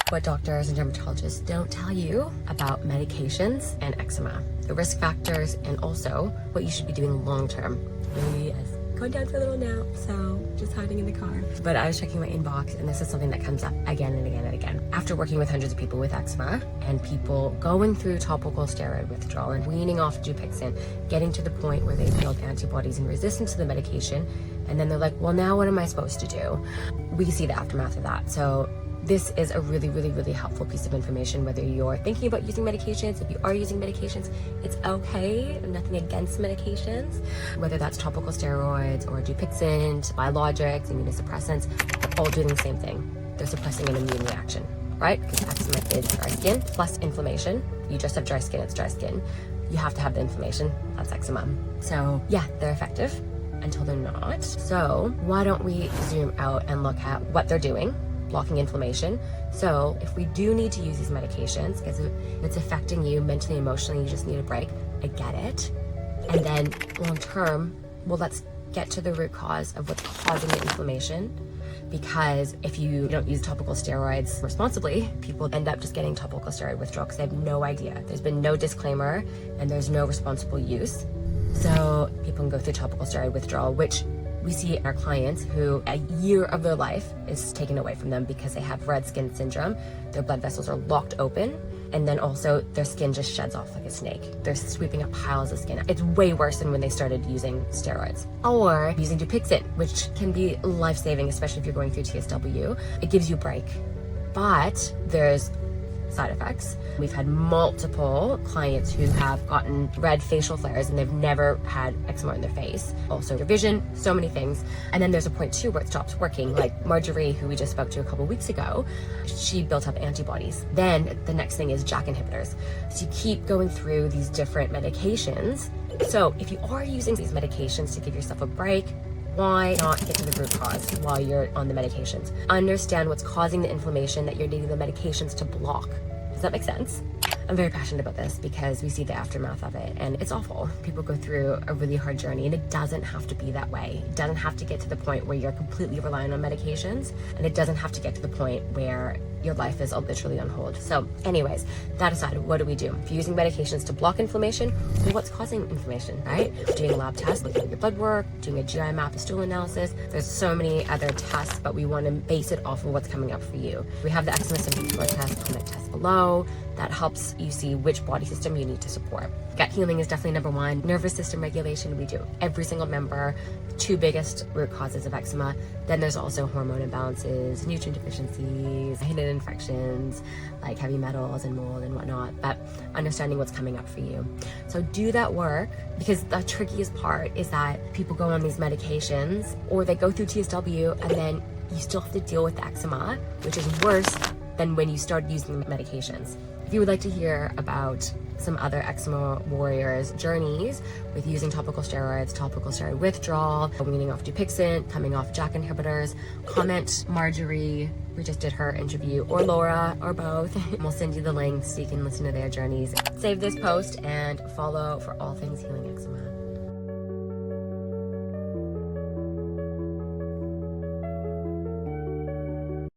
What doctors and dermatologists don't tell you about medications and eczema, the risk factors, and also what you should be doing long term. Lily is going down for a little nap, so just hiding in the car. But I was checking my inbox, and this is something that comes up again and again and again. After working with hundreds of people with eczema and people going through topical steroid withdrawal and weaning off Dupixent, getting to the point where they build antibodies and resistance to the medication, and then they're like, well, now what am I supposed to do? We see the aftermath of that. So this is a really, really, really helpful piece of information, whether you're thinking about using medications. If you are using medications, it's okay. Nothing against medications, whether that's topical steroids or Dupixent, biologics, immunosuppressants, they're all doing the same thing. They're suppressing an immune reaction, right? Because eczema is dry skin plus inflammation. You just have dry skin, it's dry skin. You have to have the inflammation, that's eczema. So yeah, they're effective until they're not. So why don't we zoom out and look at what they're doing, blocking inflammation. So if we do need to use these medications because it's affecting you mentally, emotionally, you just need a break, I get it. And then long term, well, let's get to the root cause of what's causing the inflammation. Because if you don't use topical steroids responsibly, people end up just getting topical steroid withdrawal because they have no idea. There's been no disclaimer and there's no responsible use. So people can go through topical steroid withdrawal, which we see our clients who a year of their life is taken away from them because they have red skin syndrome. Their blood vessels are locked open, and then also their skin just sheds off like a snake. They're sweeping up piles of skin. It's way worse than when they started using steroids. Or using Dupixent, which can be life-saving, especially if you're going through TSW. It gives you a break, but there's side effects. We've had multiple clients who have gotten red facial flares and they've never had eczema in their face. Also their vision, so many things. And then there's a point too where it stops working. Like Marjorie, who we just spoke to a couple weeks ago, she built up antibodies. Then the next thing is JAK inhibitors. So you keep going through these different medications. So if you are using these medications to give yourself a break, why not get to the root cause while you're on the medications? Understand what's causing the inflammation that you're needing the medications to block. Does that make sense? I'm very passionate about this because we see the aftermath of it and it's awful. People go through a really hard journey and it doesn't have to be that way. It doesn't have to get to the point where you're completely relying on medications, and it doesn't have to get to the point where your life is literally on hold. So anyways, that aside, what do we do? If you're using medications to block inflammation, well, what's causing inflammation, right? Doing a lab test, looking at your blood work, doing a GI map, a stool analysis. There's so many other tests, but we want to base it off of what's coming up for you. We have the eczema symptom score test, comment test below. That helps you see which body system you need to support. Gut healing is definitely number one. Nervous system regulation, we do every single member. Two biggest root causes of eczema. Then there's also hormone imbalances, nutrient deficiencies, hidden infections like heavy metals and mold and whatnot, but understanding what's coming up for you. So do that work, because the trickiest part is that people go on these medications or they go through TSW and then you still have to deal with the eczema, which is worse than when you started using the medications. If you would like to hear about some other eczema warriors' journeys with using topical steroids, topical steroid withdrawal, weaning off Dupixent, coming off JAK inhibitors, comment Marjorie, we just did her interview, or Laura, or both. We'll send you the links so you can listen to their journeys. Save this post and follow for all things healing eczema.